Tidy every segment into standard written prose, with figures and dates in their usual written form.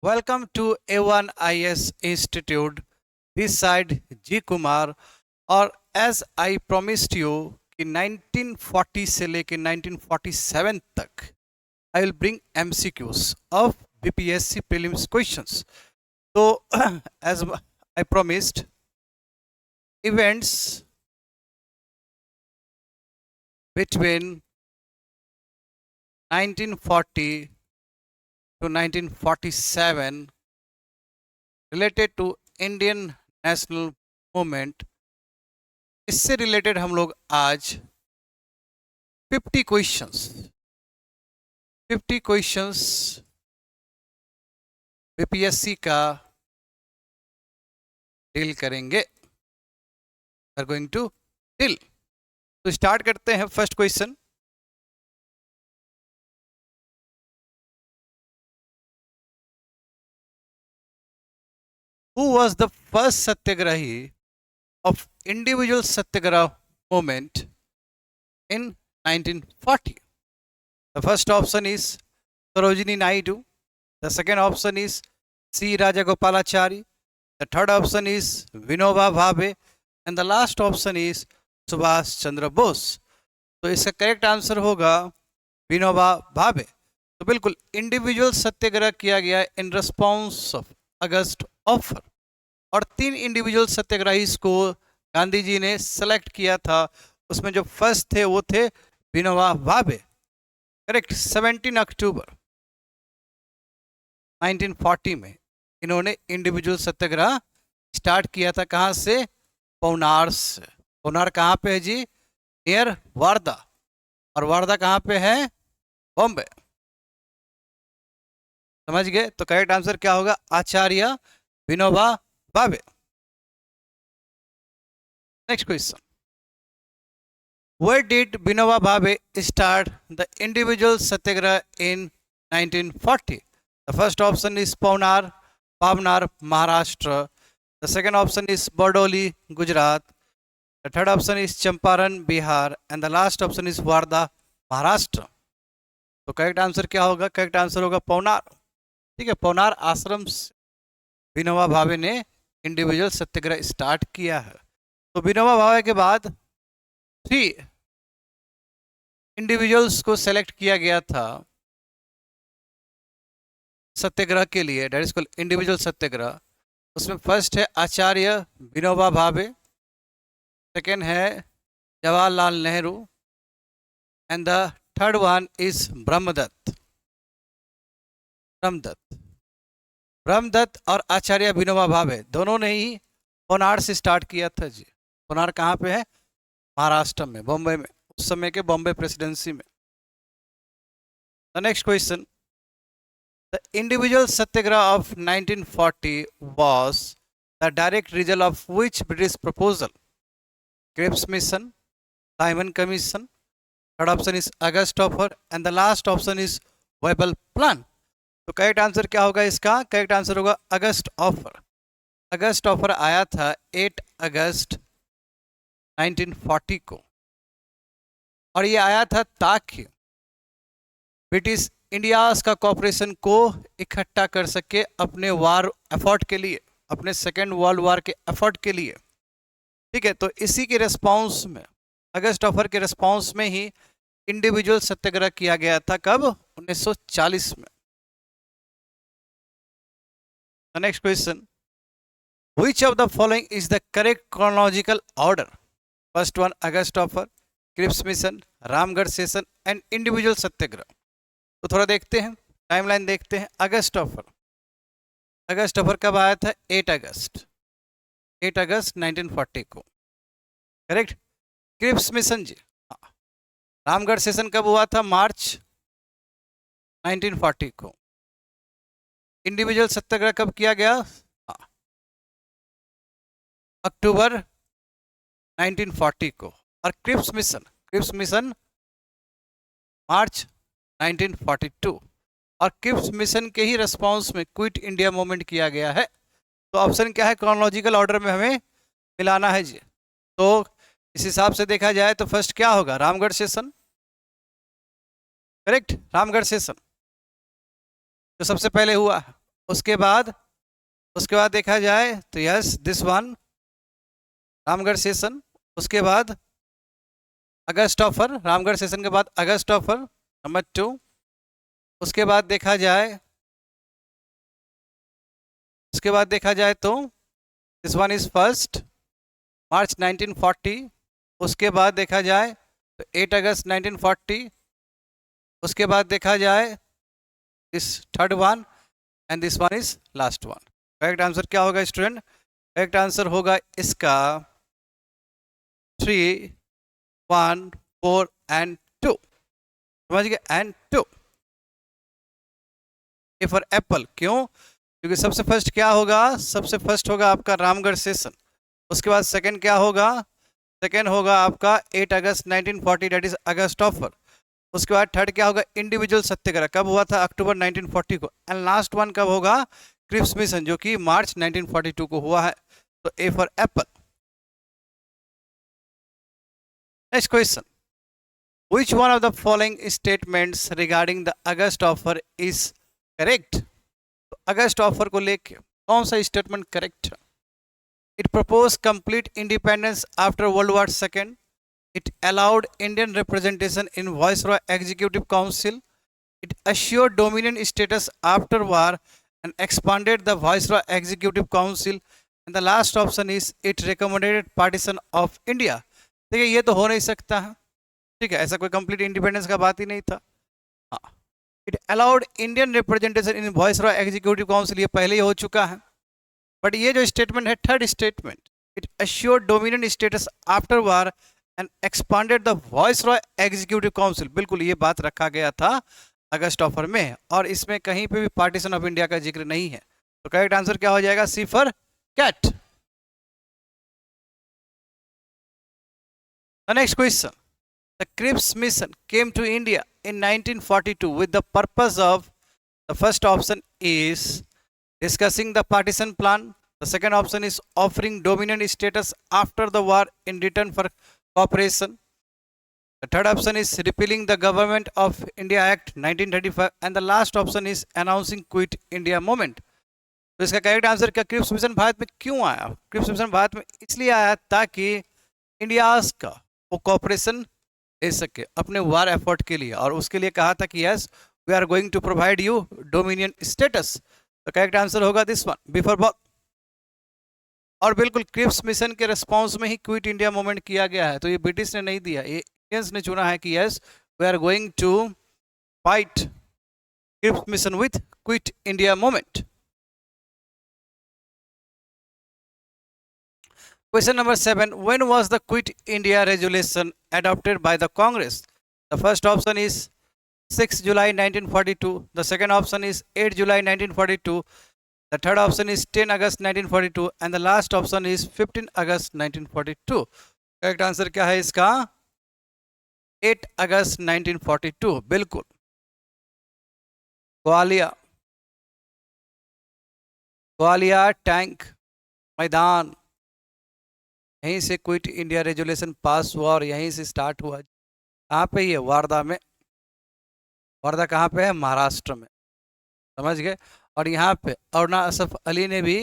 Welcome to A1 IS Institute. This side G Kumar और as I promised you कि 1940 से लेके 1947 तक I will bring MCQs of BPSC prelims questions. So as I promised, events between 1940 to 1947 related to Indian national movement, इससे related हम लोग आज 50 questions BPSC का डील करेंगे, आर गोइंग टू डील। तो स्टार्ट करते हैं first question. Who was the first satyagrahi of individual satyagraha movement in 1940? The first option is Sarojini Naidu. The second option is C. Rajagopalachari. The third option is Vinoba Bhave. And the last option is Subhash Chandra Bose. तो इसका correct answer होगा विनोबा भावे। तो बिल्कुल individual सत्याग्रह किया गया in response of August offer, और 3 individual सत्याग्रही को गांधी जी ने सेलेक्ट किया था। उसमें जो फर्स्ट थे वो थे विनोबा भावे, करेक्ट। 17 अक्टूबर 1940 में इन्होंने इंडिविजुअल सत्याग्रह स्टार्ट किया था। कहाँ से? पौनार से। पौनार कहाँ पे है जी? नियर वारदा। और वारदा कहाँ पे है? बॉम्बे। समझ गए? तो करेक्ट आंसर क्या होगा? आचार्य विनोबा भावे। Next question, where did Vinoba Bhave start the individual satyagraha in 1940? The first option is Pavnar, Maharashtra. The second option is Bardoli, Gujarat. The third option is Champaran, Bihar. And the last option is Wardha, Maharashtra. तो correct answer क्या होगा? Correct answer होगा पवनार। ठीक है, पवनार आश्रम से विनोबा भावे ने individual सत्याग्रह start किया है। तो विनोबा भावे के बाद 3 इंडिविजुअल्स को सेलेक्ट किया गया था सत्याग्रह के लिए, that is called individual satyagraha. उसमें फर्स्ट है आचार्य विनोबा भावे, सेकेंड है Jawaharlal Nehru, and the third one is Brahmadatt. Brahmadatt और आचार्य विनोबा भावे दोनों ने ही पौनार से स्टार्ट किया था जी। पौनार कहाँ पे है? महाराष्ट्र में, बॉम्बे में, उस समय के बॉम्बे प्रेसिडेंसी में। The next question, the individual satyagraha of 1940 was the direct result of which British proposal? Cripps mission, Simon commission, third option is August offer, and the last option is Wavell plan. तो correct answer क्या होगा इसका? Correct answer होगा अगस्त offer. अगस्त offer आया था 8 अगस्त 1940 को, और ये आया था ताकि ब्रिटिश इंडियाज का कॉपरेशन को इकट्ठा कर सके अपने वार एफर्ट के लिए, अपने सेकेंड वर्ल्ड वार के एफर्ट के लिए। ठीक है, तो इसी के रिस्पॉन्स में, अगस्त ऑफर के रिस्पॉन्स में ही इंडिविजुअल सत्याग्रह किया गया था। कब? 1940 में। The next question, which of the following is the correct chronological order? First one August offer, Cripps mission, Ramgarh session and individual satyagraha. तो थोड़ा देखते हैं, टाइमलाइन देखते हैं। अगस्त ऑफर कब आया था? 8 अगस्त 1940 को, करेक्ट। क्रिप्स मिशन जी, रामगढ़ सेशन कब हुआ था? मार्च 1940 को। इंडिविजुअल सत्याग्रह कब किया गया? अक्टूबर 1940 को। और क्रिप्स मिशन मार्च 1942। और क्रिप्स मिशन के ही रिस्पॉन्स में क्विट इंडिया मूवमेंट किया गया है। तो ऑप्शन क्या है? क्रोनोलॉजिकल ऑर्डर में हमें मिलाना है जी। तो इस हिसाब से देखा जाए तो फर्स्ट क्या होगा? Ramgarh session, correct. Ramgarh session जो सबसे पहले हुआ है, उसके बाद देखा जाए तो yes this one Ramgarh session, उसके बाद अगस्त ऑफर, रामगढ़ सेशन के बाद अगस्त ऑफर नंबर 2। उसके बाद देखा जाए तो this one is first March 1940। उसके बाद देखा जाए तो 8 अगस्त 1940। उसके बाद देखा जाए this third one and this one is last one. Correct answer क्या होगा स्टूडेंट? करेक्ट आंसर होगा इसका 3, 1, 4 एंड 2। समझ गए? एंड 2। A for Apple. क्यों? क्योंकि सबसे फर्स्ट क्या होगा? सबसे फर्स्ट होगा आपका रामगढ़ सेशन। उसके बाद सेकंड क्या होगा? सेकंड होगा आपका 8 अगस्त 1940 डेट इज अगस्त ऑफर। उसके बाद थर्ड क्या होगा? इंडिविजुअल सत्याग्रह कब हुआ था? अक्टूबर 1940 को। एंड लास्ट वन कब होगा? क्रिप्स मिशन जो कि मार्च 1942 को हुआ है। तो ए for apple. Next question, which one of the following statements regarding the August offer is correct? तो अगस्त ऑफर को लेके कौन सा स्टेटमेंट करेक्ट है? It propose complete independence after world war second, it allowed Indian representation in viceroy executive council, it assured dominion status after war and expanded the viceroy executive council, and the last option is it recommended partition of India। देखिए ये तो हो नहीं सकता है, ठीक है, ऐसा कोई कंप्लीट इंडिपेंडेंस का बात ही नहीं था। हाँ, it allowed Indian representation in viceroy executive council, ये पहले ही हो चुका है। बट ये जो स्टेटमेंट है third statement, it assured dominion status after war and expanded the viceroy executive council, बिल्कुल ये बात रखा गया था अगस्त ऑफर में, और इसमें कहीं पे भी पार्टीशन ऑफ इंडिया का जिक्र नहीं है। तो करेक्ट आंसर क्या हो जाएगा? C for cat. The next question, the Cripps mission came to India in 1942 with the purpose of, the first option is discussing the partition plan, the second option is offering dominion status after the war in return for cooperation, the third option is repealing the Government of India Act 1935, and the last option is announcing Quit India Movement। तो इसका correct answer क्या? Cripps mission Bharat में क्यों आया? Cripps mission Bharat में इसलिए आया ताकि इंडिया का वो कॉपरेशन दे सके अपने वार एफर्ट के लिए, और उसके लिए कहा था कि yes we are going to provide you dominion status. तो करेक्ट आंसर होगा दिस वन, बिफोर वॉर। और बिल्कुल क्रिप्स मिशन के रिस्पॉन्स में ही क्विट इंडिया मूवमेंट किया गया है, तो ये ब्रिटिश ने नहीं दिया, ये इंडियंस ने चुना है कि yes we are going to fight Cripps mission with quit India movement. Question number 7. When was the Quit India resolution adopted by the Congress? The first option is 6 July 1942. The second option is 8 July 1942. The third option is 10 August 1942. And the last option is 15 August 1942. Correct answer क्या है इसका? 8 August 1942। बिल्कुल। Gwalior tank मैदान, यहीं से quit India resolution pass हुआ और यहीं से स्टार्ट हुआ। कहाँ पे? ये वारदा में। वारदा कहाँ पे है? महाराष्ट्र में। समझ गए? और यहाँ पे अरुणा असफ अली ने भी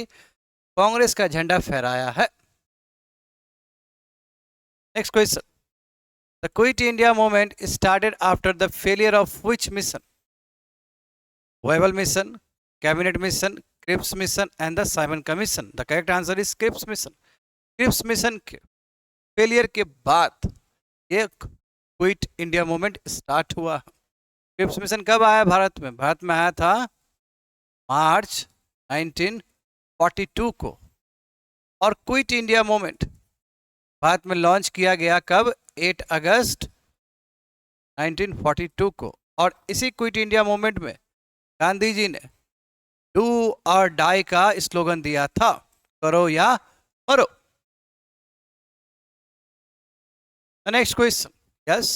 कांग्रेस का झंडा फहराया है। Next question, the quit India movement started after the failure of which mission? Wavell mission, cabinet mission, Cripps mission and the Simon commission. The correct answer is Cripps mission. Cripps mission के failure के बाद ये quit India movement start हुआ। Cripps mission कब आया भारत में? भारत में आया था मार्च 1942 को, और क्विट इंडिया मूवमेंट भारत में लॉन्च किया गया कब? 8 अगस्त 1942 को। और इसी क्विट इंडिया मूवमेंट में गांधी जी ने डू और डाई का स्लोगन दिया था, करो या मरो। The next question, yes,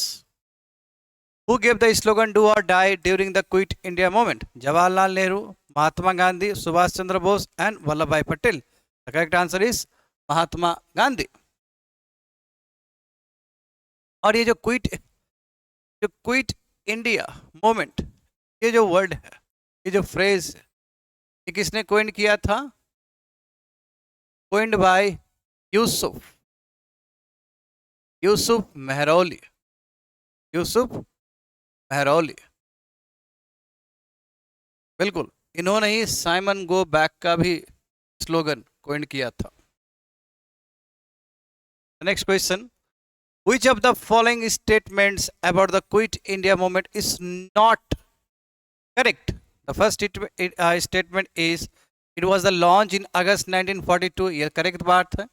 who gave the slogan "Do or Die" during the Quit India movement? Jawaharlal Nehru, Mahatma Gandhi, Subhash Chandra Bose, and Vallabhbhai Patel. The correct answer is Mahatma Gandhi। और ये जो quit India movement, ये जो word है, ये जो phrase है, ये किसने कोइन किया था? Coined bye Yusuf Mehrauli. यूसुफ मेहरौली, बिल्कुल इन्होंने ही साइमन गो बैक का भी स्लोगन कोइन किया था। Next question, which of the following statements about the Quit India movement is not correct? The first statement is it was the launch in August 1942, ये correct बात है।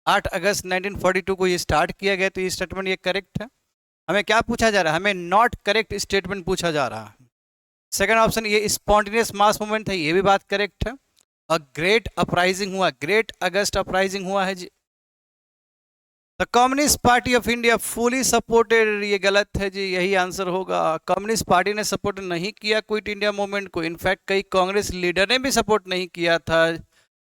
8 August 1942 को ये start किया गया, तो ये स्टेटमेंट ये करेक्ट है। हमें क्या पूछा जा रहा है? हमें नॉट करेक्ट स्टेटमेंट पूछा जा रहा है। सेकंड ऑप्शन ये स्पॉन्टेनियस मास मूवमेंट है, ये भी बात करेक्ट है। और ग्रेट अपराइजिंग हुआ, ग्रेट अगस्त अपराइजिंग हुआ है जी। The communist party of India fully supported, ये गलत है जी, यही आंसर होगा। कम्युनिस्ट पार्टी ने सपोर्ट नहीं किया क्विट इंडिया मूवमेंट को। इनफैक्ट कई कांग्रेस लीडर ने भी सपोर्ट नहीं किया था।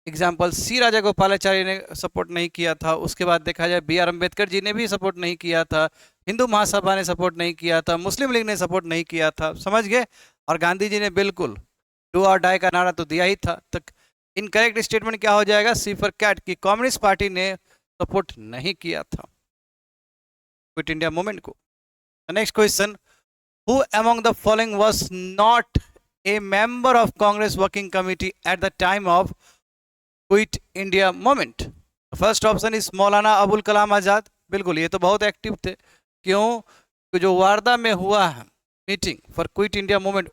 एग्जाम्पल सी राजागोपालाचारी ने सपोर्ट नहीं किया था। उसके बाद देखा जाए बी आर अम्बेडकर जी ने भी सपोर्ट नहीं किया था। हिंदू महासभा ने सपोर्ट नहीं किया था। मुस्लिम लीग ने सपोर्ट नहीं किया था। समझ गए? और गांधी जी ने बिल्कुल डू और डाई का नारा तो दिया ही था। तो इनकरेक्ट स्टेटमेंट क्या हो जाएगा? सी फॉर कैट, की कम्युनिस्ट पार्टी ने सपोर्ट नहीं किया था क्विट इंडिया मूवमेंट को। Next question, who among the following was not a member of Congress working committee at the time of quit India movement? First option is मौलाना अबुल कलाम आजाद। बिल्कुल, ये तो बहुत एक्टिव थे। क्यों? जो वारदा में हुआ है meeting for quit India movement,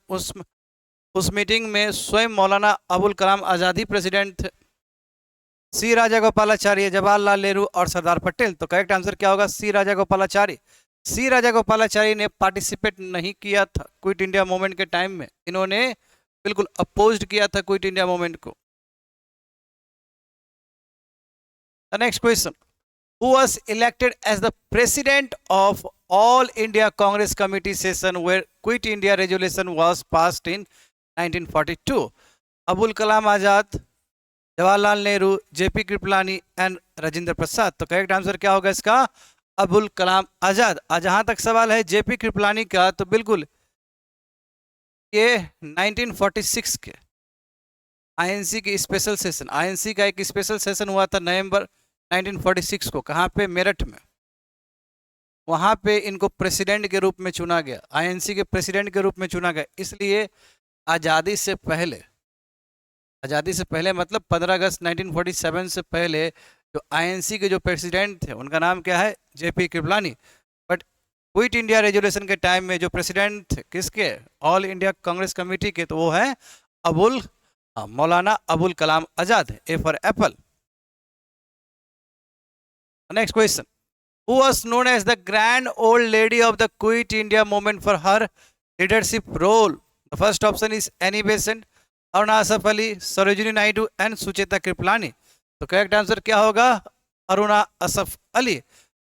उस मीटिंग में स्वयं मौलाना अबुल कलाम आजाद ही प्रेसिडेंट थे। सी राजागोपालाचारी, जवाहरलाल नेहरू और सरदार पटेल। तो करेक्ट आंसर क्या होगा? सी राजागोपालाचारी। सी राजागोपालाचारी ने पार्टिसिपेट नहीं किया था क्विट इंडिया मूवमेंट के टाइम में। इन्होंने बिल्कुल अपोज्ड किया था क्विट इंडिया मूवमेंट को। Next question, who was elected as the president of all India Congress committee session where quit India resolution was passed in 1942? Abul Kalam Azad, Jawaharlal Nehru, JP Kripalani and Rajendra Prasad. तो करेक्ट आंसर क्या होगा इसका? अबुल कलाम आजाद। जहां तक सवाल है जेपी कृपलानी का, तो बिल्कुल ये 1946 के आईएनसी के स्पेशल सेशन, आईएनसी का एक स्पेशल सेशन हुआ था नवंबर 1946 को। कहां पे? मेरठ में। वहां पे इनको प्रेसिडेंट के रूप में चुना गया, आईएनसी के प्रेसिडेंट के रूप में चुना गया। इसलिए आज़ादी से पहले, आज़ादी से पहले मतलब 15 अगस्त 1947 से पहले जो आईएनसी के जो प्रेसिडेंट थे उनका नाम क्या है? JP Kripalani. But quit India resolution के टाइम में जो प्रेसिडेंट थे किसके? ऑल इंडिया कांग्रेस कमेटी के, तो वो है Maulana Abul Kalam Azad. A for apple. Next question, who was known as the grand old lady of the quit India movement for her leadership role? The first option is Annie Besant, Aruna Asaf Ali, Sarojini Naidu and Sucheta Kripalani. तो correct answer क्या होगा? अरुणा असफ अली।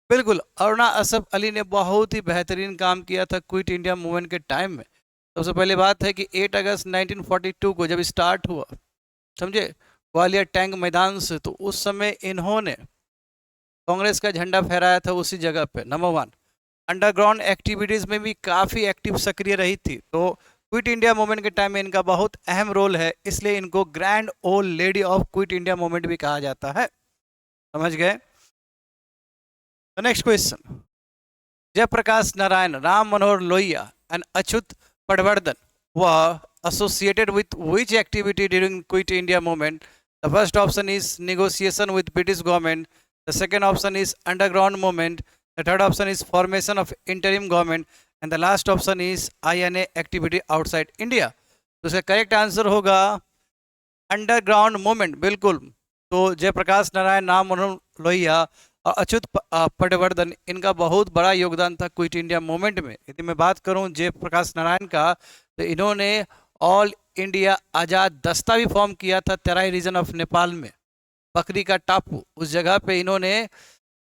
बिल्कुल, अरुणा असफ अली ने बहुत ही बेहतरीन काम किया था क्विट इंडिया मूवमेंट के टाइम में। सबसे पहले बात है कि 8 अगस्त 1942 को जब स्टार्ट हुआ, समझे, ग्वालियर टैंक मैदान से, तो उस समय इन्होंने कांग्रेस का झंडा फहराया था उसी जगह पे। नंबर 1, अंडरग्राउंड एक्टिविटीज़ में भी काफ़ी एक्टिव सक्रिय रही थी। तो क्विट इंडिया मूवमेंट के टाइम में इनका बहुत अहम रोल है, इसलिए इनको grand old lady of quit India movement भी कहा जाता है। समझ गए? Next question, Jayaprakash Narayan, Ram Manohar Lohia and Achyut Patwardhan were associated with which activity during Quit India movement? The first option is negotiation with British government. The second option is underground movement. The third option is formation of interim government. And the last option is INA activity outside India. तो इसका correct answer होगा underground movement. बिल्कुल, तो जयप्रकाश नारायण, राम मनोहर लोहिया और अच्युत पटवर्धन, इनका बहुत बड़ा योगदान था क्विट इंडिया मूवमेंट में। यदि मैं बात करूं जयप्रकाश नारायण का, तो इन्होंने ऑल इंडिया आज़ाद दस्ता भी फॉर्म किया था तराई रीजन ऑफ नेपाल में, बकरी का टापू, उस जगह पे इन्होंने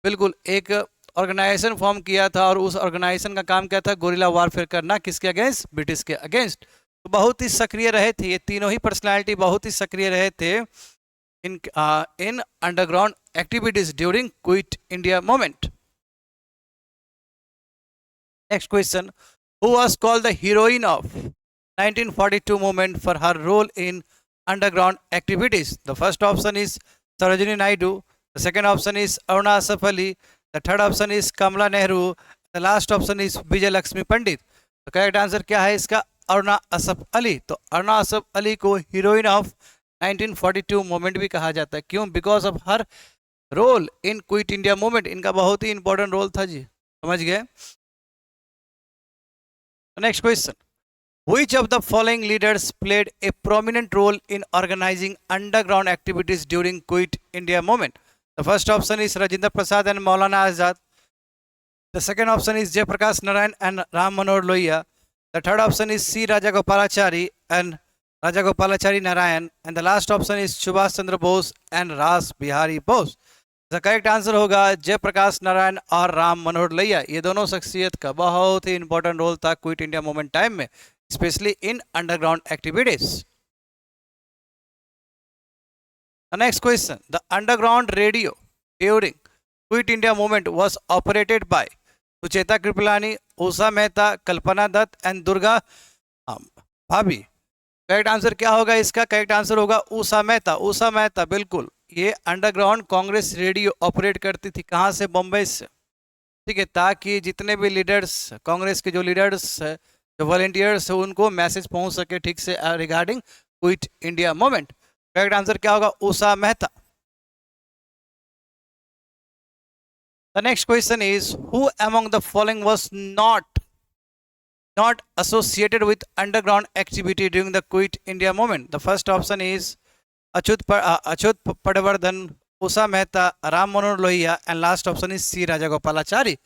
बिल्कुल एक ऑर्गेनाइजेशन फॉर्म किया था। और उस ऑर्गेनाइजेशन का काम क्या था? गोरिल्ला वारफेयर करना, किसके अगेंस्ट? ब्रिटिश के अगेंस्ट। तो बहुत ही सक्रिय रहे थे ये तीनों ही पर्सनैलिटी, बहुत ही सक्रिय रहे थे in underground activities during Quit India movement. Next question, who was called the heroine of 1942 movement for her role in underground activities? The first option is Sarojini Naidu, the second option is Aruna Asaf Ali, the third option is Kamala Nehru, the last option is Vijay Lakshmi Pandit. तो correct answer क्या है इसका? अरुणा असफ अली। तो अरुणा असफ अली को heroine of 1942 movement भी कहा जाता है। क्यों? Because of her role in quit India movement. इनका बहुत ही इंपॉर्टेंट रोल था जी, समझ गए? Next question, which of the following leaders played a prominent role in organizing underground activities during Quit India movement? The first option is Rajendra Prasad and Maulana Azad. The second option is Jayaprakash Narayan and Ram Manohar Lohia. The third option is C. Rajagopalachari and Rajagopalachari Narayan. And the last option is Subhash Chandra Bose and Ras Bihari Bose. The correct answer होगा जयप्रकाश नारायण और राम मनोहर लोहिया। ये दोनों शख्सियत का बहुत ही important role था quit India movement time में, especially in underground activities. The next question, the underground radio during Quit India movement was operated by Sucheta Kripalani, Usha Mehta, Kalpana Dutt and Durga Bhabhi. Correct answer क्या होगा इसका? Correct answer होगा उषा मेहता। उषा मेहता बिल्कुल, ये underground Congress radio operate करती थी। कहाँ से? बॉम्बे से, ठीक है, ताकि जितने भी लीडर्स, कांग्रेस के जो लीडर्स है, जो वॉलंटियर्स है, उनको मैसेज पहुंच सके ठीक से regarding quit India movement. Correct answer क्या होगा? Usha Mehta. The next question is, who among the following was not associated with underground activity during the Quit India movement? The first option is Achut Padwardhan, Usha Mehta, Ram Manohar Lohia and last option is C. Rajagopalachari.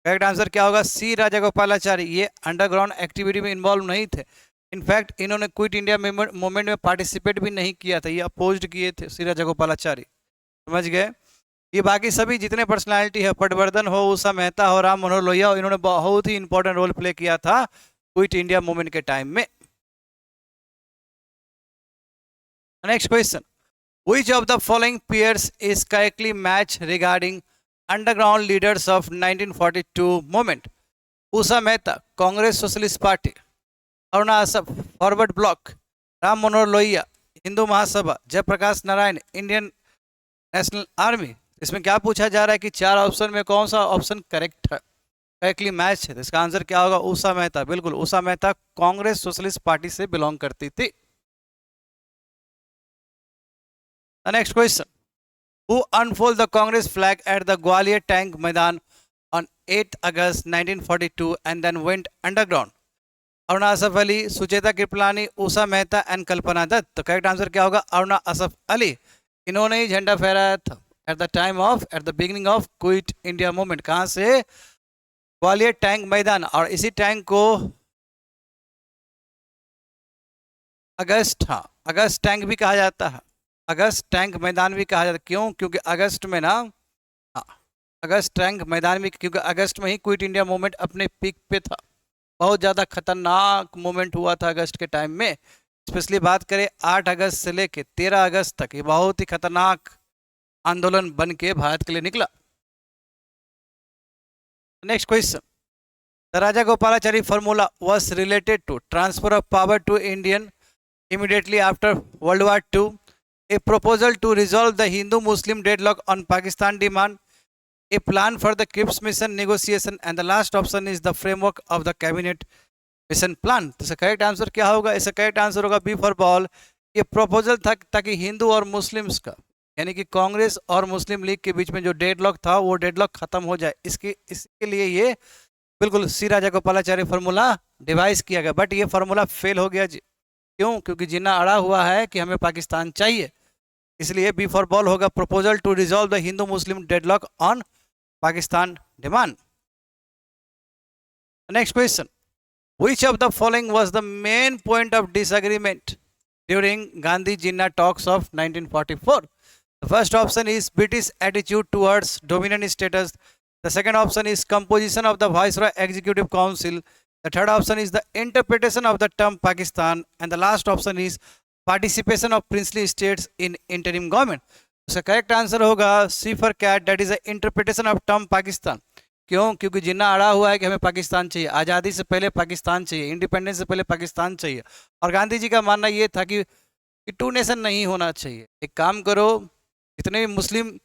Correct answer क्या होगा? सी राजागोपालाचारी। ये underground activity में involve नहीं थे। In fact इन्होंने quit India movement में participate भी नहीं किया था, ये अपोज्ड किए थे सी राजागोपालाचारी, समझ गए? ये बाकी सभी जितने पर्सनालिटी है, पटवर्धन हो, उषा मेहता हो, राम मनोहर लोहिया हो, इन्होंने बहुत ही इंपॉर्टेंट रोल प्ले किया था क्विट इंडिया मूवमेंट के टाइम में। Next question, which of the following pairs is correctly matched regarding underground leaders of 1942 movement? Usha Mehta, Congress Socialist Party, Aruna Asaf, Forward Bloc, Ram Manohar Lohia, Hindu Mahasabha, Jayaprakash Narayan, Indian national army. इसमें क्या पूछा जा रहा है कि चार option में कौन सा ऑप्शन करेक्ट है, करेक्टली मैच है? तो इसका आंसर क्या होगा? उषा मेहता। बिल्कुल, उषा मेहता कांग्रेस सोशलिस्ट पार्टी से बिलोंग करती थी। Next question, who unfold the Congress flag at the Gwalior tank maidan on 8 August 1942 and then went underground? Aruna Asaf Ali, Sucheta Kripalani, Usha Mehta and Kalpana Dutt. तो करेक्ट आंसर क्या होगा? अरुणा असफ अली। इन्होंने ही झंडा फहराया था at the beginning of quit India movement. कहाँ से? ग्वालियर टैंक मैदान। और इसी टैंक को अगस्त टैंक भी कहा जाता है, अगस्त टैंक मैदान भी कहा जाता है। क्यों? क्योंकि अगस्त में ना, अगस्त टैंक मैदान भी, क्योंकि अगस्त में ही क्विट इंडिया मूवमेंट अपने पीक पे था। बहुत ज़्यादा खतरनाक मूवमेंट हुआ था अगस्त के टाइम में। स्पेशली बात करें 8 अगस्त से लेके 13 अगस्त तक, ये बहुत ही खतरनाक आंदोलन बन के भारत के लिए निकला। Next question, the Rajagopalachari formula was related to transfer of power to Indian immediately after World War II, a proposal to resolve the Hindu-Muslim deadlock on Pakistan demand, a plan for the Cripps mission negotiation and the last option is the framework of the cabinet mission plan. तो इसका correct answer क्या होगा? इसका correct answer होगा B for ball. ये proposal था ताकि हिंदू और मुस्लिम्स का, यानी कि कांग्रेस और मुस्लिम लीग के बीच में जो डेडलॉक था वो डेडलॉक खत्म हो जाए, इसके लिए ये बिल्कुल सी राजागोपालाचारी फार्मूला डिवाइस किया गया। बट ये फार्मूला फेल हो गया जी। क्यों? क्योंकि जिन्ना अड़ा हुआ है कि हमें पाकिस्तान चाहिए, इसलिए बी फॉर बॉल होगा proposal to resolve the Hindu Muslim deadlock on Pakistan demand. Next question, which of the following was the main point of disagreement during Gandhi Jinnah talks of 1944? The first option is British attitude towards dominant status. The second option is composition of the Viceroy Executive Council. The third option is the interpretation of the term Pakistan. And the last option is participation of princely states in interim government. उसका correct answer होगा C for cat, that is the interpretation of term Pakistan. क्यों? क्योंकि जिन्ना अड़ा हुआ है कि हमें पाकिस्तान चाहिए, आज़ादी से पहले पाकिस्तान चाहिए, इंडिपेंडेंस से पहले पाकिस्तान चाहिए। और गांधी जी का मानना ये था कि कि टू नेशन नहीं होना चाहिए। एक काम करो, जितने भी मुस्लिम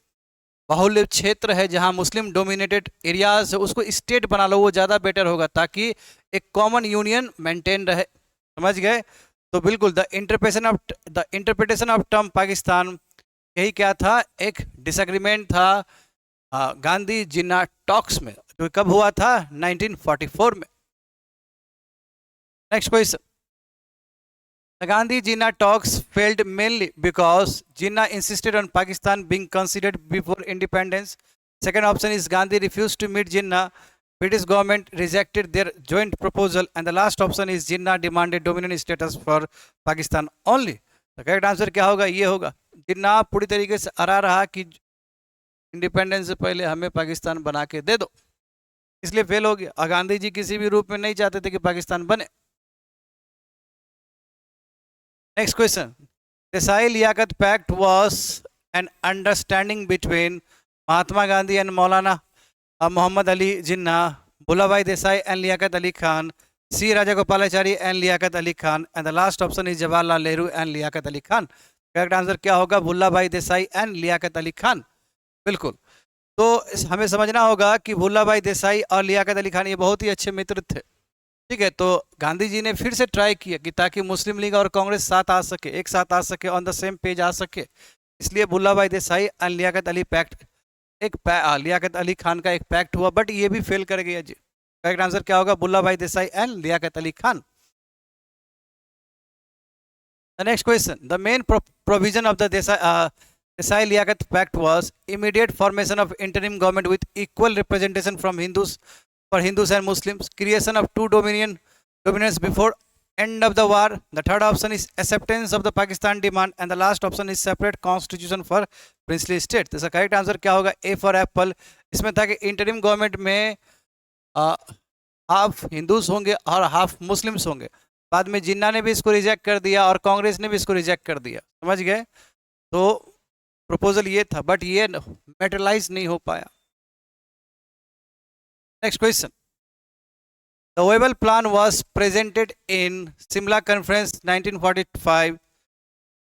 बाहुल्य क्षेत्र है जहां मुस्लिम डोमिनेटेड एरियाज है उसको स्टेट बना लो, वो ज़्यादा बेटर होगा ताकि एक कॉमन यूनियन मेंटेन रहे। समझ गए? तो बिल्कुल the interpretation of term Pakistan, यही क्या था, एक डिसएग्रीमेंट था गांधी जिन्ना टॉक्स में, जो कब हुआ था, 1944 में। Next question, the Gandhi Jinnah talks failed mainly because Jinnah insisted on Pakistan being considered before independence. Second option is Gandhi refused to meet Jinnah. British government rejected their joint proposal. And the last option is Jinnah demanded dominant status for Pakistan only. तो correct answer क्या होगा? ये होगा, जिन्ना पूरी तरीके से अरा रहा कि इंडिपेंडेंस से पहले हमें पाकिस्तान बना के दे दो, इसलिए फेल हो गया। और गांधी जी किसी भी रूप में नहीं चाहते थे कि पाकिस्तान बने। Next question. Desai-Liaquat Pact was an understanding between Mahatma Gandhi and Maulana Muhammad Ali Jinnah, Bhulabhai Desai and Liaquat Ali Khan, C. Rajagopalachari and Liaquat Ali Khan, and the last option is Jawaharlal Nehru and Liaquat Ali Khan. Correct answer क्या होगा? Bhulabhai Desai and Liaquat Ali Khan. बिल्कुल। तो हमें समझना होगा कि भुल्लाभाई देसाई और लियाकत अली खान ये बहुत ही अच्छे मित्र थे। ठीक है, तो गांधी जी ने फिर से ट्राई किया कि ताकि मुस्लिम लीग और कांग्रेस साथ आ सके, एक साथ आ सके, ऑन द सेम पेज आ सके, इसलिए भुल्लाभाई देसाई एंड लियाकत अली पैक्ट, लियाकत अली खान का एक पैक्ट हुआ, बट ये भी फेल कर गया जी। करेक्ट आंसर क्या होगा? Bhulabhai Desai and Liaquat Ali Khan. The next question, the main provision of the Desai-Liaquat Pact was immediate formation of interim government with equal representation from Hindus for Hindus and Muslims, creation of two dominance before end of the war. The third option is acceptance of the Pakistan demand, and the last option is separate constitution for princely state. तो इसका correct answer क्या होगा? ए for Apple. इसमें था कि interim government में half Hindus होंगे और हाफ मुस्लिम्स होंगे। बाद में जिन्ना ने भी इसको रिजेक्ट कर दिया और कांग्रेस ने भी इसको रिजेक्ट कर दिया। समझ गए? तो प्रपोजल ये था, बट ये मेटरलाइज नहीं हो पाया। Next question, the Wavell plan was presented in Shimla conference 1945,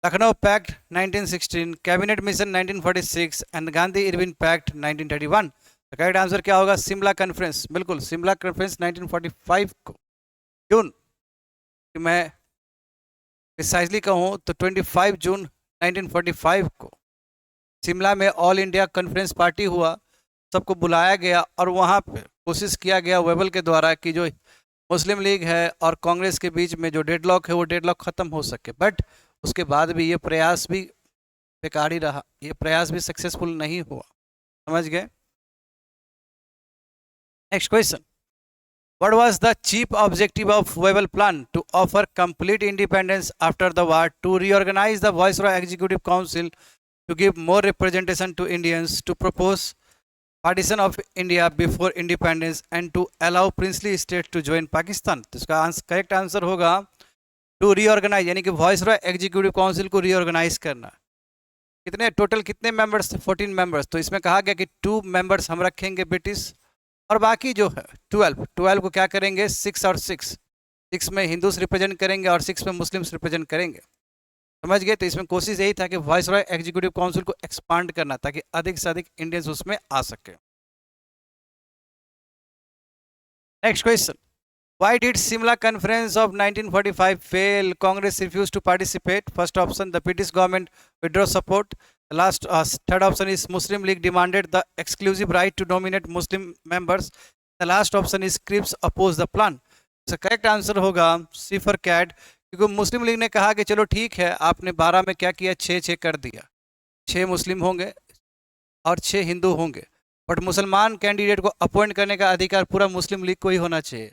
Lucknow pact 1916, cabinet mission 1946 and Gandhi Irwin pact 1931। Correct answer क्या होगा? शिमला कॉन्फ्रेंस। बिल्कुल, शिमला कॉन्फ्रेंस 1945 को, जून, कि मैं प्रिसाइजली कहूँ तो 25 जून 1945 को शिमला में ऑल इंडिया कॉन्फ्रेंस पार्टी हुआ, सबको बुलाया गया और वहाँ पे कोशिश किया गया वेबल के द्वारा कि जो मुस्लिम लीग है और कांग्रेस के बीच में जो डेडलॉक है वो डेडलॉक ख़त्म हो सके। बट उसके बाद भी ये प्रयास भी बेकार ही रहा, ये प्रयास भी सक्सेसफुल नहीं हुआ। समझ गए? Next question, what was the chief objective of Wavell plan? To offer complete independence after the war, to reorganize the Viceroy Executive Council, to give more representation to Indians, to propose partition of India before independence, and to allow princely states to join Pakistan. तो इसका correct answer होगा to reorganise, यानी कि viceroy executive council को reorganise करना। कितने total कितने members थे? 14 मेंबर्स। तो इसमें कहा गया कि 2 मेंबर्स हम रखेंगे ब्रिटिश, और बाकी जो है 12 को क्या करेंगे? 6 और 6 में हिंदूस रिप्रेजेंट करेंगे और 6 में मुस्लिम्स रिप्रेजेंट करेंगे। समझ गए? तो इसमें कोशिश यही था कि वाइसरॉय एग्जीक्यूटिव काउंसिल को एक्सपांड करना ताकि अधिक से अधिक इंडियंस उसमें आ सके। Next question, why did Shimla conference of 1945 fail? Congress refuse to participate. First option, the British government withdraw support. Last third option is Muslim League demanded the exclusive right to nominate Muslim members. The last option is Cripps opposed the plan. So correct answer होगा C for cat, क्योंकि मुस्लिम लीग ने कहा कि चलो ठीक है, आपने 12 में क्या किया? 6 कर दिया, 6 मुस्लिम होंगे और 6 हिंदू होंगे, बट मुसलमान कैंडिडेट को अपॉइंट करने का अधिकार पूरा मुस्लिम लीग को ही होना चाहिए।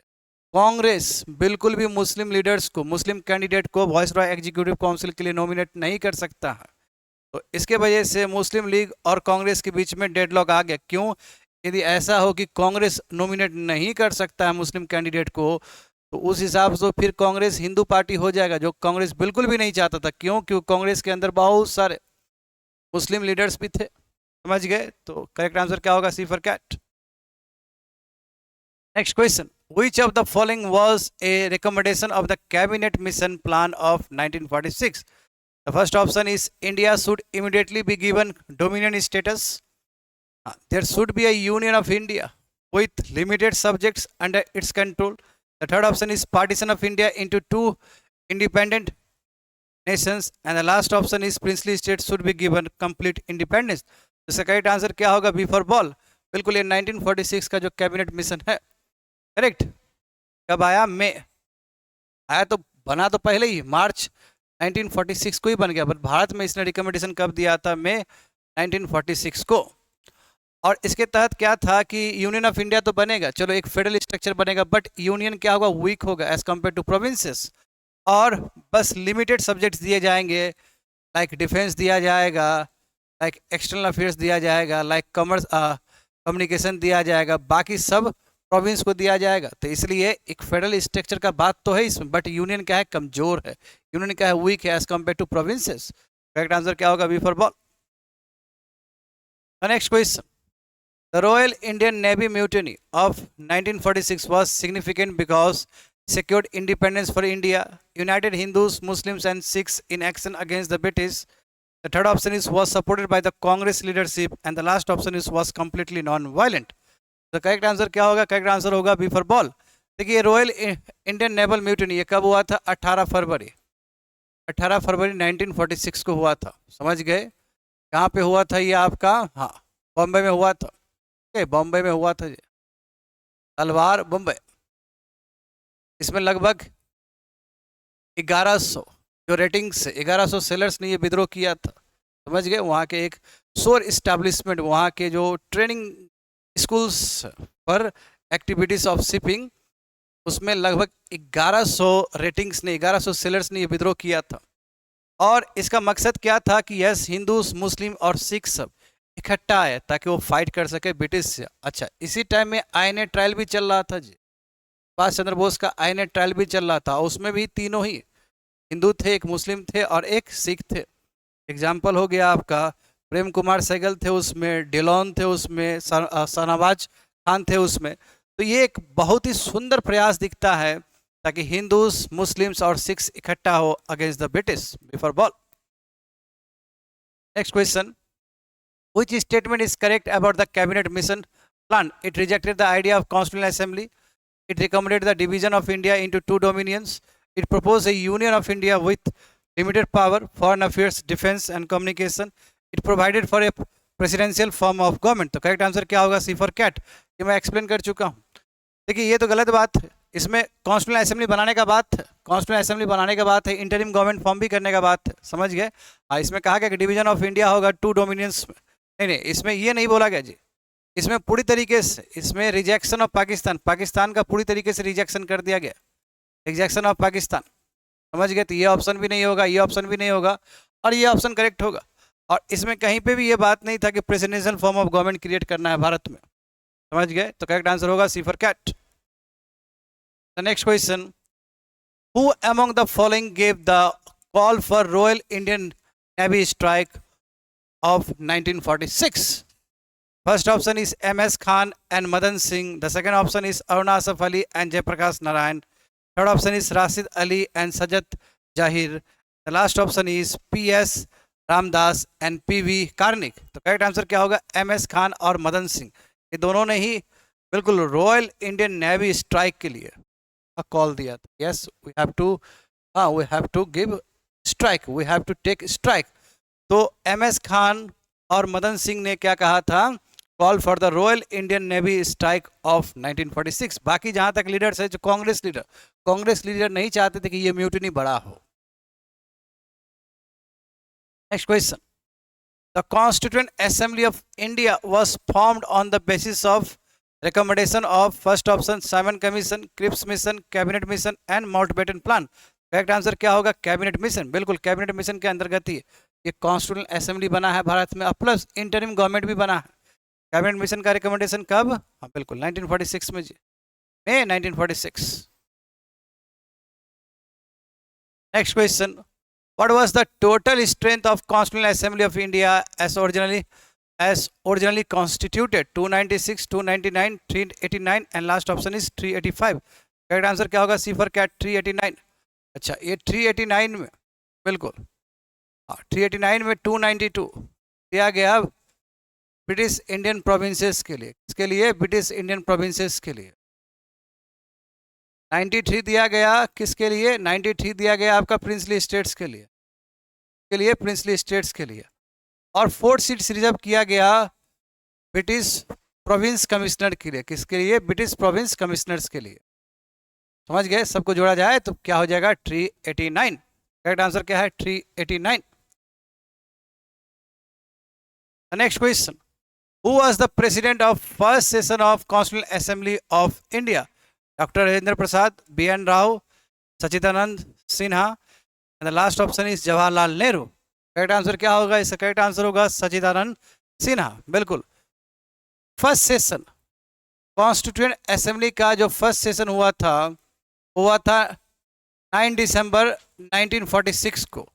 कांग्रेस बिल्कुल भी मुस्लिम लीडर्स को, मुस्लिम कैंडिडेट को वॉइसरॉय एग्जीक्यूटिव काउंसिल के लिए नॉमिनेट नहीं कर सकता है। तो इसके वजह से मुस्लिम लीग और कांग्रेस के बीच में डेडलॉक आ गया। क्यों? यदि ऐसा हो कि कांग्रेस नॉमिनेट नहीं कर सकता है मुस्लिम कैंडिडेट को, तो उस हिसाब से फिर कांग्रेस हिंदू पार्टी हो जाएगा, जो कांग्रेस बिल्कुल भी नहीं चाहता था। क्यों? क्योंकि कांग्रेस के अंदर बहुत सारे मुस्लिम लीडर्स भी थे। समझ गए? तो करेक्ट आंसर क्या होगा? C for cat. Next question, which of the following was a recommendation of the cabinet mission plan of 1946? The first option is India should immediately be given dominion status. There should be a union of India with limited subjects under its control. The third option is partition of India into two independent nations, and the last option is princely states should be given complete independence. इसका correct answer क्या होगा? B for ball. बिल्कुल, ये 1946 का जो cabinet mission है. Correct. कब आया? मई आया, तो बना तो पहले ही मार्च 1946 को ही बन गया, बट भारत में इसने रिकमेंडेशन कब दिया था? मई 1946 को. और इसके तहत क्या था कि यूनियन ऑफ इंडिया तो बनेगा, चलो एक फेडरल स्ट्रक्चर बनेगा, बट यूनियन क्या होगा? वीक होगा एज कम्पेयर टू प्रोविंसेस. और बस लिमिटेड सब्जेक्ट्स दिए जाएंगे, लाइक डिफेंस दिया जाएगा, लाइक एक्सटर्नल अफेयर्स दिया जाएगा, लाइक कॉमर्स कम्युनिकेशन दिया जाएगा, बाकी सब प्रोविंस को दिया जाएगा. तो इसलिए एक फेडरल स्ट्रक्चर का बात तो है इसमें, बट यूनियन क्या है? कमजोर है. यूनियन क्या है? वीक है as compare to provinces. Correct answer क्या होगा? B for ball. Next question. The Royal Indian Navy mutiny of 1946 was significant because secured independence for India, united Hindus, Muslims and Sikhs in action against the British. The third option is was supported by the Congress leadership, and the last option is was completely non-violent. The correct answer क्या होगा? Correct answer होगा B for ball. देखिए, royal Indian naval mutiny ये कब हुआ था? 18 फरवरी 1946 को हुआ था. समझ गए? कहाँ पे हुआ था ये आपका? हाँ, बॉम्बे में हुआ था. बॉम्बे में हुआ था जी, अलवार बॉम्बे. इसमें लगभग 1100 जो रेटिंग्स 1100 सेलर्स ने ये विद्रोह किया था. समझ गए? वहाँ के एक शोर इस्टेब्लिशमेंट, वहाँ के जो ट्रेनिंग स्कूल्स पर एक्टिविटीज ऑफ शिपिंग, उसमें लगभग 1100 रेटिंग्स ने 1100 सेलर्स ने ये विद्रोह किया था. और इसका मकसद क्या था कि यस, हिंदूस, मुस्लिम और सिख सब इकट्ठा आए ताकि वो फाइट कर सके ब्रिटिश से. अच्छा, इसी टाइम में आईएनए ट्रायल भी चल रहा था जी. सुभाष चंद्र बोस का आईएनए ट्रायल भी चल रहा था. उसमें भी तीनों ही हिंदू थे, एक मुस्लिम थे और एक सिख थे. एग्जाम्पल हो गया आपका प्रेम कुमार सहगल थे उसमें, डिलोन थे उसमें, शाहनवाज खान थे उसमें. तो ये एक बहुत ही सुंदर प्रयास दिखता है ताकि हिंदूज, मुस्लिम्स और सिख्स इकट्ठा हो against the British. Before ball. Next question. Which statement is correct about the cabinet mission plan? It rejected the idea of constitutional assembly. It recommended the division of India into two dominions. It proposed a union of India with limited power, foreign affairs, defense and communication. It provided for a presidential form of government. तो correct answer क्या होगा? C for cat. ये मैं explain कर चुका हूँ. देखिए, ये तो गलत बात है. इसमें कॉन्स्टिट्यूशनल असेंबली बनाने का बात है, कॉन्स्टिट्यूशनल असेंबली बनाने का बात है, इंटरिम गवर्नमेंट फॉर्म भी करने का बात है. समझ गए? हाँ, इसमें कहा गया कि डिवीजन ऑफ इंडिया होगा टू डोमिनियंस में. नहीं, इसमें ये नहीं बोला गया जी. इसमें पूरी तरीके से इसमें रिजेक्शन ऑफ पाकिस्तान, पाकिस्तान का पूरी तरीके से रिजेक्शन कर दिया गया. Rejection of Pakistan. समझ गए? तो ये ऑप्शन भी नहीं होगा, ये ऑप्शन भी नहीं होगा और ये ऑप्शन करेक्ट होगा. और इसमें कहीं पे भी ये बात नहीं था कि presidential form of government create करना है भारत में. समझ गए? तो करेक्ट आंसर होगा C for cat. The next question. Who among the following gave the call for royal Indian navy strike of 1946? First option is M.S. Khan and Madan Singh. The second option is Aruna Asaf Ali and Jayaprakash Narayan. Third option is Rashid Ali and Sajjad Zahir. The last option is P.S. Ramdas and P.V. Karnik. तो correct answer क्या होगा? M.S. Khan और मदन सिंह, ये दोनों ने ही बिल्कुल royal Indian navy strike के लिए कॉल दिया था. Yes, we have to give strike, we have to take strike. तो एमएस खान और मदन सिंह ने क्या कहा था? Call for the royal Indian navy strike of 1946. बाकी जहां तक लीडर्स है, जो कांग्रेस लीडर नहीं चाहते थे कि ये म्यूटिनी बड़ा हो. Next question. The constituent assembly of India was formed on the basis of recommendation of first option Simon commission, Cripps mission, cabinet mission and Mountbatten plan. Correct answer क्या होगा? Cabinet mission. बिल्कुल, cabinet mission के अंतर्गत ही ये constitutional assembly बना है भारत में, plus interim government भी बना है. कैबिनेट मिशन का रिकमेंडेशन कब? हाँ बिल्कुल, 1946 में जी, मई 1946. Next question. What was the total strength of constitutional assembly of India as originally constituted? 296, 299, 389 and last option is 385. Correct answer क्या होगा? C for cat, 389. अच्छा, ये 389 में बिल्कुल 389 में 292 दिया गया ब्रिटिश इंडियन प्रोविंसेस के लिए, इसके लिए ब्रिटिश इंडियन प्रोविंसेस के लिए। 93 दिया गया किसके लिए? 93 दिया गया आपका प्रिंसली स्टेट्स के लिए, प्रिंसली स्टेट्स के लिए। और 4 सीट्स रिजर्व किया गया ब्रिटिश प्रोविंस कमिश्नर के लिए, किसके लिए? ब्रिटिश प्रोविंस कमिश्नर्स के लिए। समझ गए? सबको जोड़ा जाए तो क्या हो जाएगा? 389। करेक्ट आंसर क्या है? 389। Next question, who was the president of first session of constitutional assembly of India? Doctor Rajendra Prasad, BN Rao, Sachchidanand Sinha, and the last option is Jawaharlal Nehru. Correct answer क्या होगा? इसका करेक्ट आंसर होगा सच्चिदानंद सिन्हा। बिल्कुल। फर्स्ट सेशन कॉन्स्टिट्यूएंट असेंबली का जो first session हुआ था 9 December 1946 को,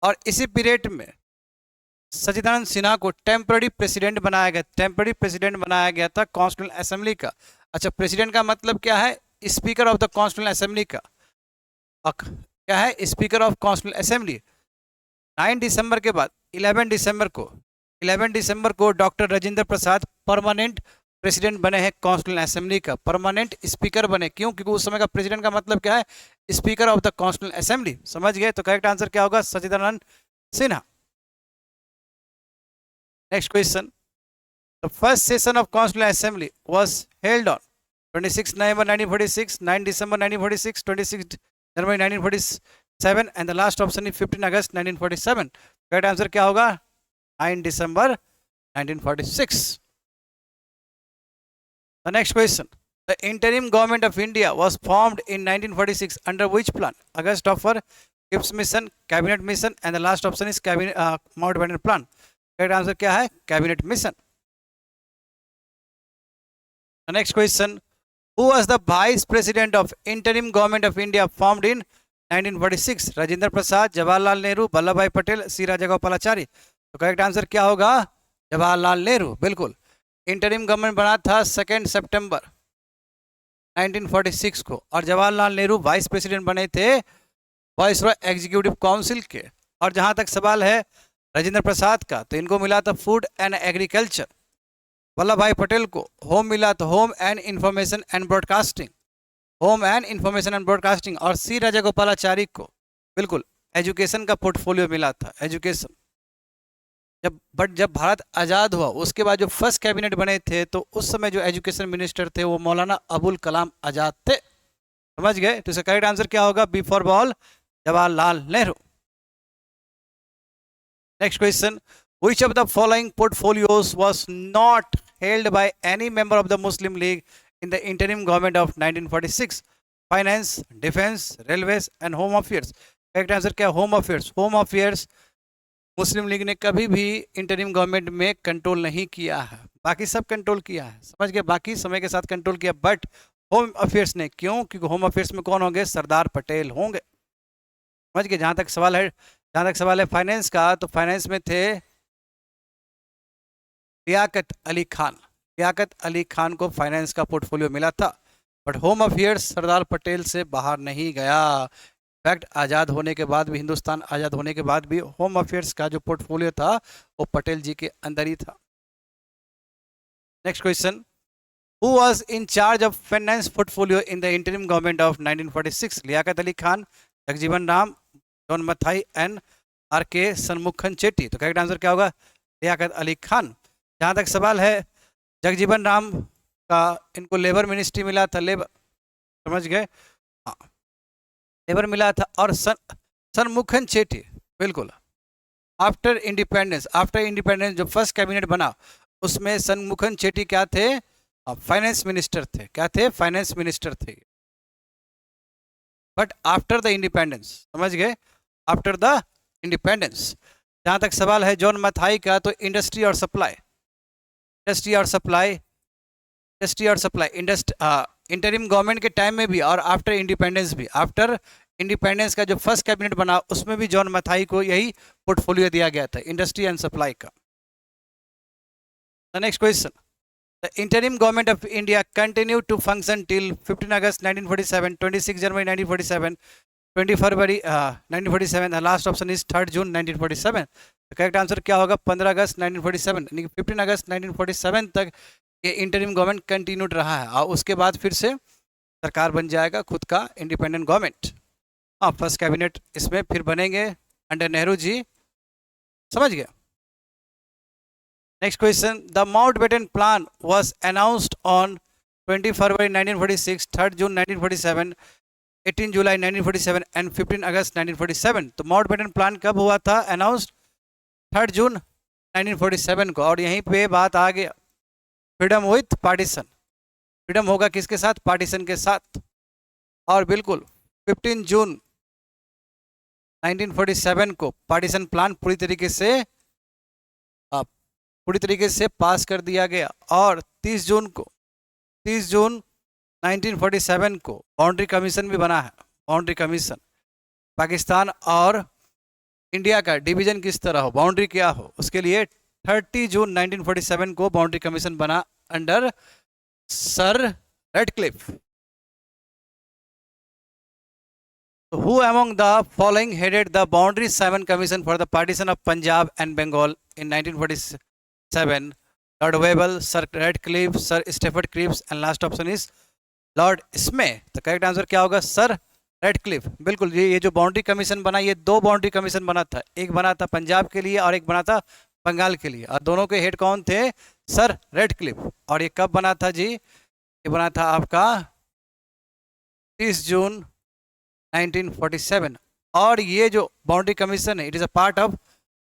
और इसी पीरियड में सच्चिदानंद सिन्हा को टेम्पररी प्रेसिडेंट बनाया गया था कॉन्स्टिट्यूएंट असेंबली का। अच्छा, प्रेसिडेंट का मतलब क्या है? Speaker of the constituent assembly का। क्या है? Speaker of constituent assembly. 9 दिसंबर के बाद 11 दिसंबर को doctor Rajendra Prasad permanent president बने हैं कॉन्स्टिट्यूएंट असेंबली का, परमानेंट स्पीकर बने। क्यों? क्योंकि उस समय का प्रेसिडेंट का मतलब क्या है? Speaker of the constituent assembly. समझ गए? तो करेक्ट आंसर क्या होगा? Sachchidananda Sinha. Next question, the first session of constituent assembly was held on 26 November 1946, 9 December 1946, 26 January 1947, and the last option is 15 August 1947। Correct answer क्या होगा? 9 December 1946। The next question, the interim government of India was formed in 1946 under which plan? August offer, Gibbs mission, cabinet mission, and the last option is cabinet Mountbatten plan. Correct answer क्या है? Cabinet mission. The next question, who was the vice president of interim government of India formed in 1946? Rajendra Prasad, Jawaharlal Nehru, Vallabh भाई पटेल, सी राजागोपालाचारी। तो correct answer क्या होगा? जवाहरलाल नेहरू। बिल्कुल। Interim government बना था 2 सितंबर 1946 को, और जवाहरलाल नेहरू वाइस प्रेसिडेंट बने थे वाइसरॉय एग्जीक्यूटिव काउंसिल के। और जहां तक सवाल है राजेंद्र प्रसाद का, तो इनको मिला था फूड एंड एग्रीकल्चर। वल्लभ भाई पटेल को होम मिला था, home and information and broadcasting. और सी राजागोपालाचारी को बिल्कुल एजुकेशन का पोर्टफोलियो मिला था, एजुकेशन। जब भारत आज़ाद हुआ उसके बाद जो फर्स्ट कैबिनेट बने थे, तो उस समय जो एजुकेशन मिनिस्टर थे वो मौलाना अबुल कलाम आज़ाद थे। समझ गए? तो इसका करेक्ट आंसर क्या होगा? B for ball, Jawaharlal Nehru. Next question, which of the following portfolios was not held by any member of the Muslim League in the interim government of 1946? Finance, defence, railways and home affairs. Correct answer क्या? Home affairs. Home affairs Muslim League ने कभी भी interim government में control नहीं किया है, बाकी सब कंट्रोल किया है। समझ गए? बाकी समय के साथ कंट्रोल किया, बट होम अफेयर्स ने। क्यों? क्योंकि होम अफेयर्स में कौन होंगे? सरदार पटेल होंगे। समझ गए? जहां तक सवाल है फाइनेंस का, तो फाइनेंस में थे लियाकत अली खान को फाइनेंस का पोर्टफोलियो मिला था। But home affairs Sardar Patel से बाहर नहीं गया। इनफैक्ट आज़ाद होने के बाद भी, हिंदुस्तान आज़ाद होने के बाद भी होम अफेयर्स का जो पोर्टफोलियो था वो पटेल जी के अंदर ही था। Next question, who was in charge of finance portfolio in the interim government of 1946? Liaquat Ali Khan, Jagjivan Ram, John Mathai and RK Shanmukham Chetty. तो करेक्ट आंसर क्या होगा? लियाकत अली खान। जहाँ तक सवाल है जगजीवन राम का, इनको लेबर मिनिस्ट्री मिला था, लेबर। समझ गए? हाँ, लेबर मिला था। और सनमुखन चेट्टी बिल्कुल आफ्टर इंडिपेंडेंस जो फर्स्ट कैबिनेट बना उसमें सनमुखन चेट्टी क्या थे? फाइनेंस मिनिस्टर थे। क्या थे? फाइनेंस मिनिस्टर थे। But after the independence. समझ गए? After the independence. जहाँ तक सवाल है जॉन मथाई का, तो इंडस्ट्री और सप्लाई इंटरिम गवर्नमेंट के टाइम में भी और आफ्टर इंडिपेंडेंस भी। आफ्टर इंडिपेंडेंस का जो फर्स्ट कैबिनेट बना उसमें भी जॉन मथाई को यही पोर्टफोलियो दिया गया था, इंडस्ट्री एंड सप्लाई का। Next question, the interim government of India continue to function till 15 August 1947, 26 January 1947, 20 February 1947, last option is 3 June 1947। तो करेक्ट आंसर क्या होगा? 15 अगस्त 1947, यानी कि 15 अगस्त 1947 तक ये इंटरिम गवर्नमेंट कंटिन्यूड रहा है, और उसके बाद फिर से सरकार बन जाएगा खुद का इंडिपेंडेंट गवर्नमेंट। हाँ, फर्स्ट कैबिनेट इसमें फिर बनेंगे अंडर नेहरू जी, समझ गए। Next question, the Mountbatten plan was announced on 20 February 1946, 3 June 1947, 18 July 1947 and 15 अगस्त 1947। तो माउंटबेटन प्लान कब हुआ था अनाउंस्ड? 3 जून 1947 को। और यहीं पे बात आ गया फ्रीडम विथ पार्टीशन, फ्रीडम होगा किसके साथ? पार्टीशन के साथ। और बिल्कुल 15 जून 1947 को पार्टीशन प्लान पूरी तरीके से पास कर दिया गया। और 30 जून 1947 को बाउंड्री कमीशन भी बना है। बाउंड्री कमीशन, पाकिस्तान और इंडिया का डिवीजन किस तरह हो, बाउंड्री क्या हो, उसके लिए 30 जून 1947 को बाउंड्री कमीशन बना under sir Radcliffe. Who among the following headed the Boundary Simon Commission for the partition of Punjab and Bengal in 1947? Lord Wavell, Sir Radcliffe, Sir Stafford Cripps, and last option is Lord Ismay। तो correct answer क्या होगा? Sir Radcliffe. बिल्कुल, ये जो boundary commission बना, ये दो boundary commission बना था, एक बना था पंजाब के लिए और एक बना था बंगाल के लिए, और दोनों के हेड कौन थे? Sir Radcliffe. और ये कब बना था जी? ये बना था आपका 30 जून 1947। और ये जो बाउंड्री कमीशन है, it is a part of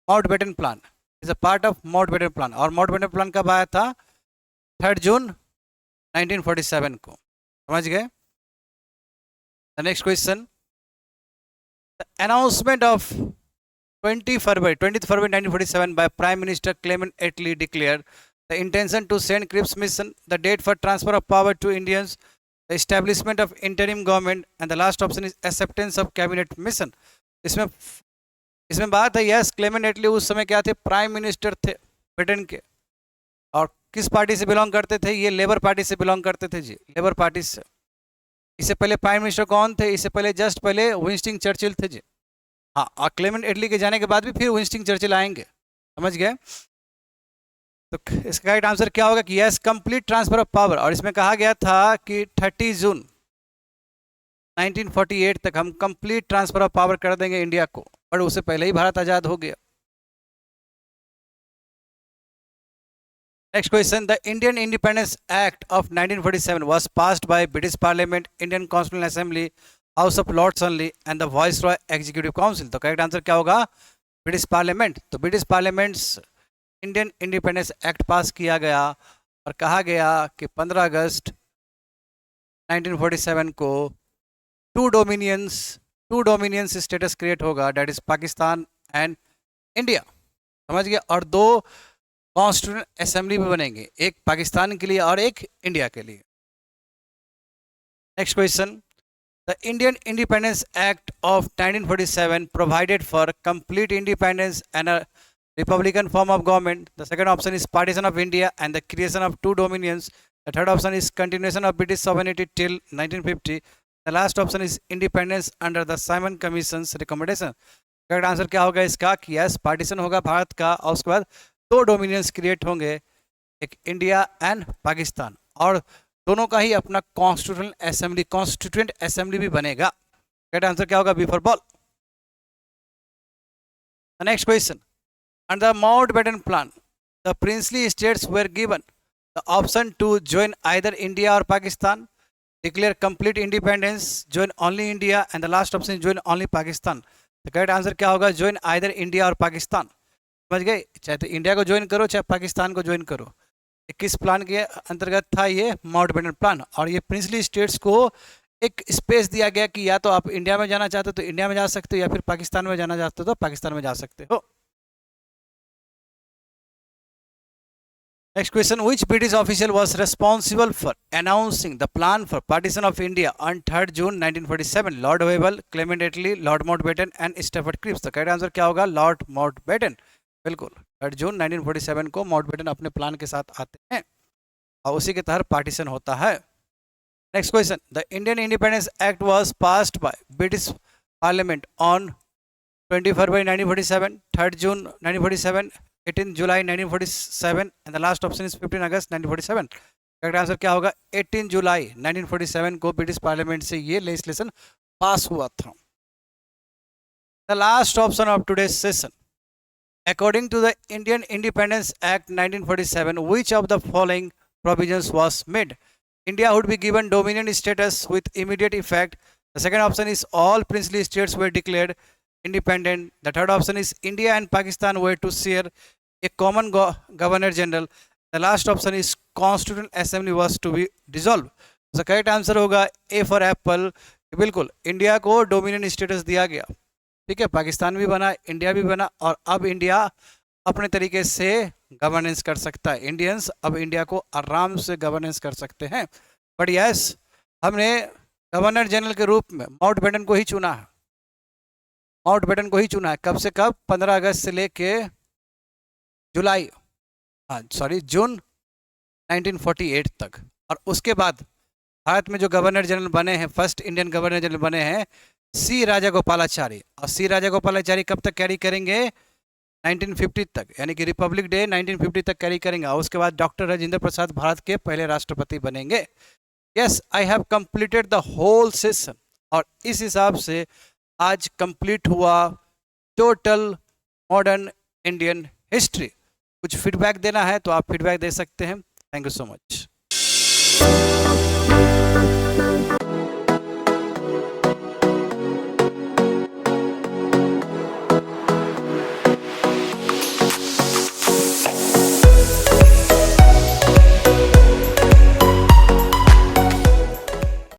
Mountbatten plan, is a part of Mountbatten plan. और माउंटबेटन प्लान कब आया था? 3 जून 1947 को, समझ गए। The next question, the announcement of 20th February 1947 by Prime Minister Clement Attlee declared the intention to send Cripps mission, the date for transfer of power to Indians, the establishment of interim government, and the last option is acceptance of cabinet mission। इसमें बात है, yes, Clement एटली उस समय क्या थे? Prime minister थे Britain के। और किस पार्टी से बिलोंग करते थे? ये लेबर पार्टी से बिलोंग करते थे जी, लेबर पार्टी से। इससे पहले प्राइम मिनिस्टर कौन थे? इससे पहले जस्ट पहले विंस्टन चर्चिल थे जी। हाँ, और क्लेमेंट एटली के जाने के बाद भी फिर विंस्टन चर्चिल आएंगे, समझ गए। तो इसका राइट आंसर क्या होगा? कि yes, complete transfer of power. और इसमें कहा गया था कि 30 जून 1948 तक हम कंप्लीट ट्रांसफर ऑफ पावर कर देंगे इंडिया को, और उससे पहले ही भारत आजाद हो गया। Next question, the Indian independence act of 1947 was passed by British parliament, Indian constitutional assembly, house of lords only and the viceroy executive council. तो करेक्ट आंसर क्या होगा? British parliament. तो British parliament's Indian independence act pass किया गया, और कहा गया कि 15 अगस्त 1947 को टू डोमिनियंस स्टेटस क्रिएट होगा, that is Pakistan and India, समझ गया। और दो कॉन्स्टिट्यूशनल असेंबली भी बनेंगे, एक पाकिस्तान के लिए और एक इंडिया के लिए। Next question, the Indian independence act of 1947 provided for complete independence and a republican form of government. The second option is partition of India and the creation of two dominions. The third option is continuation of British sovereignty till 1950. The last option is independence under the Simon Commission's recommendation. Correct answer क्या होगा इसका? कि yes, partition होगा भारत का, और उसके बाद दो डोमिनियंस क्रिएट होंगे, एक इंडिया एंड पाकिस्तान, और दोनों का ही अपना कॉन्स्टिट्यूएंट असेंबली भी बनेगा। करेक्ट आंसर क्या होगा? B for ball. Next question, under the Mountbatten plan, the princely states were given the option to join either India or Pakistan, declare complete independence, join only India, and the last option is join only Pakistan। तो correct answer क्या होगा? join either India और पाकिस्तान, समझ गए। चाहे तो India को join करो, चाहे पाकिस्तान को ज्वाइन करो। किस प्लान के अंतर्गत था ये? Mountbatten plan. और ये प्रिंसली स्टेट्स को एक स्पेस दिया गया कि या तो आप इंडिया में जाना चाहते हो तो इंडिया में जा सकते हो, या फिर पाकिस्तान में जाना चाहते हो तो पाकिस्तान में जा सकते हो। Next question, which British official was responsible for announcing the plan for partition of India on 3rd June 1947? Lord Wavell, Clement Attlee, Lord Mountbatten and Stafford Cripps। तो करेक्ट आंसर क्या होगा? Lord Mountbatten. बिल्कुल, 3 June 1947 को Mountbatten अपने plan के साथ आते हैं, और उसी के तहत पार्टीशन होता है। Next question, the Indian independence act was passed by British parliament on 20 February 1947, 3rd June 1947, 18 July 1947 and the last option is 15 August 1947. Correct answer क्या होगा? 18 जुलाई 1947 को ब्रिटिश पार्लियामेंट से ये लेजिस्लेशन पास हुआ था. The last option of today's session. According to the Indian Independence Act 1947, which of the following provisions was made? India would be given dominion status with immediate effect. The second option is all princely states were declared independent. The third option is India and Pakistan were to share a common governor general. The last option is Constitutional Assembly was to be dissolved. So correct answer होगा A for apple. बिल्कुल India को dominion status दिया गया, ठीक है, पाकिस्तान भी बना, India भी बना, और अब इंडिया अपने तरीके से गवर्नेंस कर सकता है. इंडियंस अब इंडिया को आराम से गवर्नेंस कर सकते हैं. बट यस, हमने गवर्नर जनरल के रूप में माउंटबेटन को ही चुना है. माउंटबेटन को ही चुना है. कब से कब? 15 अगस्त से लेके जून 1948 तक. और उसके बाद भारत में जो गवर्नर जनरल बने हैं, फर्स्ट इंडियन गवर्नर जनरल बने हैं सी राजागोपालाचारी. और सी राजागोपालाचारी कब तक कैरी करेंगे? 1950 तक, यानी कि रिपब्लिक डे 1950 तक कैरी करेंगे. और उसके बाद डॉक्टर राजेंद्र प्रसाद भारत के पहले राष्ट्रपति बनेंगे. Yes, I have completed the whole session. और इस हिसाब से आज कंप्लीट हुआ टोटल मॉडर्न इंडियन हिस्ट्री. कुछ फीडबैक देना है तो आप फीडबैक दे सकते हैं. Thank you so much.